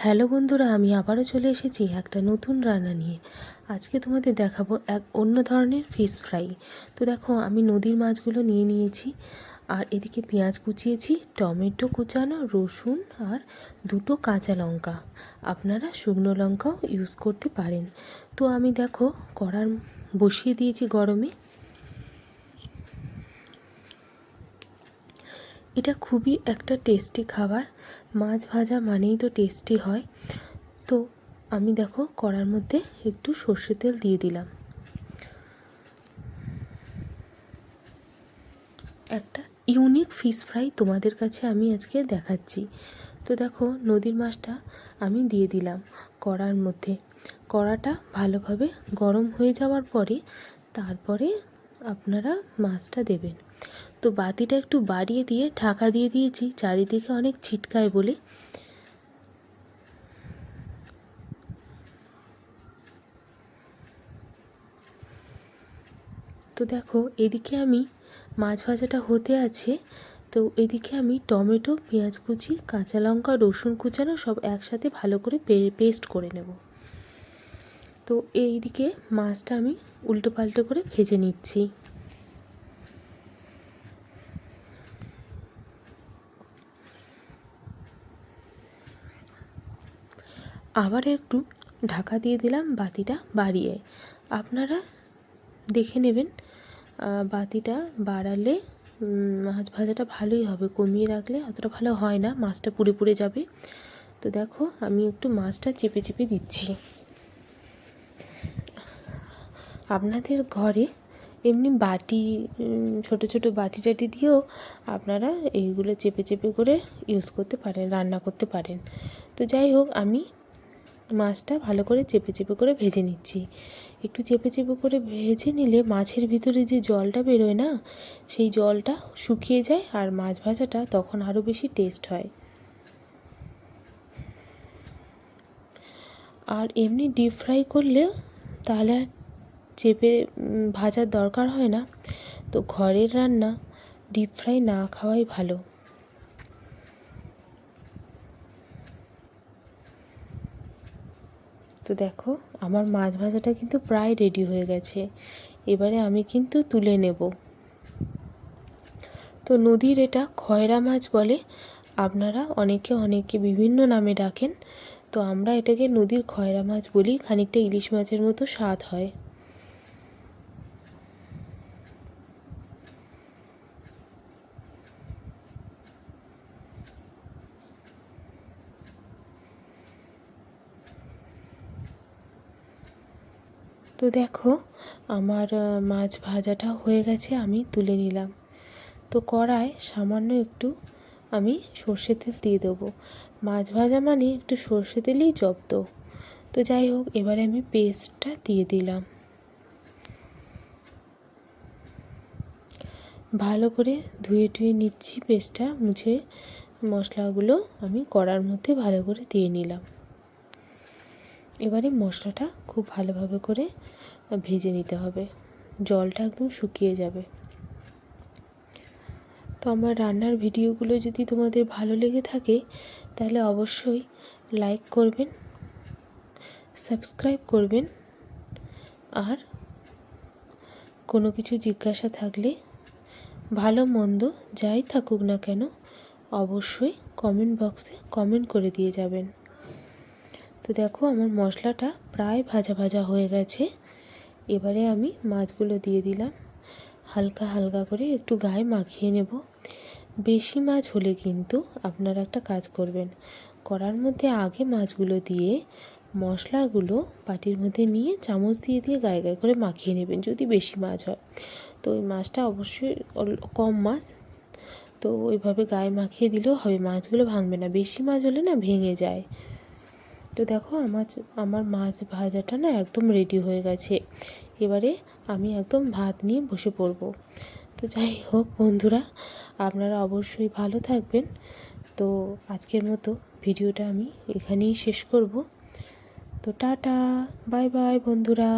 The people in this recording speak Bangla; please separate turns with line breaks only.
হ্যালো বন্ধুরা, আমি আবারও চলে এসেছি একটা নতুন রান্না নিয়ে। আজকে তোমাদের দেখাবো এক অন্য ধরনের ফিশ ফ্রাই। তো দেখো, আমি নদীর মাছগুলো নিয়ে নিয়েছি, আর এদিকে পেঁয়াজ কুচিয়েছি, টমেটো কুচানো, রসুন আর দুটো কাঁচা লঙ্কা। আপনারা শুকনো লঙ্কাও ইউজ করতে পারেন। তো আমি দেখো কড়াই বসিয়ে দিয়েছি গরমে। এটা খুবই একটা টেস্টি খাবার। মাছ ভাজা মানেই তো টেস্টি হয়। তো আমি দেখো কড়ার মধ্যে একটু সর্ষের তেল দিয়ে দিলাম। একটা ইউনিক ফিশ ফ্রাই তোমাদের কাছে আমি আজকে দেখাচ্ছি। তো দেখো, নদীর মাছটা আমি দিয়ে দিলাম কড়ার মধ্যে। কড়াটা ভালোভাবে গরম হয়ে যাওয়ার পরে তারপরে আপনারা মাছটা দেবেন। তো বাতিটা একটু বাড়িয়ে দিয়ে ঢাকা দিয়ে দিয়েছি, চারিদিকে অনেক ছিটকায় বলে। তো দেখো, এদিকে আমি মাছ ভাজাটা হতে আছে। তো এদিকে আমি টমেটো, পেঁয়াজ কুচি, কাঁচা লঙ্কা, রসুন কুচানো সব একসাথে ভালো করে পেস্ট করে নেব। তো এইদিকে মাছটা আমি উল্টো পাল্টো করে ভেজে নিচ্ছি। আবার একটু ঢাকা দিয়ে দিলাম বাতিটা বাড়িয়ে। আপনারা দেখে নেবেন, বাতিটা বাড়ালে মাছ ভাজাটা ভালোই হবে, কমিয়ে রাখলে অতটা ভালো হয় না, মাছটা পুড়ে পুড়ে যাবে। তো দেখো, আমি একটু মাছটা চেপে চেপে দিচ্ছি। আপনাদের ঘরে এমনি বাটি, ছোট ছোট বাটি টাটি দিয়েও আপনারা এইগুলো চেপে চেপে করে ইউজ করতে পারেন, রান্না করতে পারেন। তো যাই হোক, আমি মাছটা ভালো করে চেপে চেপে করে ভেজে নিচ্ছি। একটু চেপে চেপে করে ভেজে নিলে মাছের ভিতরে যে জলটা বেরোয় না, সেই জলটা শুকিয়ে যায়, আর মাছ ভাজাটা তখন আরও বেশি টেস্ট হয়। আর এমনি ডিপ ফ্রাই করলে তাহলে আর চেপে ভাজার দরকার হয় না। তো ঘরের রান্না ডিপ ফ্রাই না খাওয়াই ভালো। তো দেখো, আমার মাছ ভাজাটা কিন্তু প্রায় রেডি হয়ে গেছে। এবারে আমি কিন্তু তুলে নেব। তো নদীর এটা খয়রা মাছ বলে, আপনারা অনেকে বিভিন্ন নামে ডাকেন। তো আমরা এটাকে নদীর খয়রা মাছ বলি, খানিকটা ইলিশ মাছের মতো স্বাদ হয়। তো দেখো, আমার মাছ ভাজাটা হয়ে গেছে, আমি তুলে নিলাম। তো কড়ায় সামান্য একটু আমি সর্ষের তেল দিয়ে দেবো। মাছ ভাজা মানে একটু সর্ষে তেলেই জব্দ। তো যাই হোক, এবারে আমি পেস্টটা দিয়ে দিলাম। ভালো করে ধুয়ে টুয়ে নিচ্ছি, পেস্টটা মুছে মশলাগুলো আমি কড়ার মধ্যে ভালো করে দিয়ে নিলাম। এবারে মশলাটা খুব ভালোভাবে করে ভেজে নিতে হবে, জলটা একদম শুকিয়ে যাবে। তো আমার রান্নার ভিডিওগুলো যদি তোমাদের ভালো লেগে থাকে তাহলে অবশ্যই লাইক করবেন, সাবস্ক্রাইব করবেন, আর কোনো কিছু জিজ্ঞাসা থাকলে, ভালো মন্দ যাই থাকুক না কেন, অবশ্যই কমেন্ট বক্সে কমেন্ট করে দিয়ে যাবেন। তো দেখো, আমার মশলাটা প্রায় ভাজা ভাজা হয়ে গেছে। এবারে আমি মাছগুলো দিয়ে দিলাম, হালকা হালকা করে একটু গায়ে মাখিয়ে নেব। বেশি মাছ হলে কিন্তু আপনারা একটা কাজ করবেন, কড়ার মধ্যে আগে মাছগুলো দিয়ে মশলাগুলো বাটির মধ্যে নিয়ে চামচ দিয়ে দিয়ে গায়ে গায়ে করে মাখিয়ে নেবেন, যদি বেশি মাছ হয়। তো ওই মাছটা অবশ্যই কম মাছ, তো ওইভাবে গায়ে মাখিয়ে দিলেও হবে, মাছগুলো ভাঙবে না। বেশি মাছ হলে না ভেঙে যায়। তো দেখো, আমার মাছ ভাজাটা না একদম রেডি হয়ে গেছে। এবারে আমি একদম ভাত নিয়ে বসে পড়ব। তো যাই হোক বন্ধুরা, আপনারা অবশ্যই ভালো থাকবেন। তো আজকের মতো ভিডিওটা আমি এখানেই শেষ করব। তো টাটা, বাই বাই বন্ধুরা।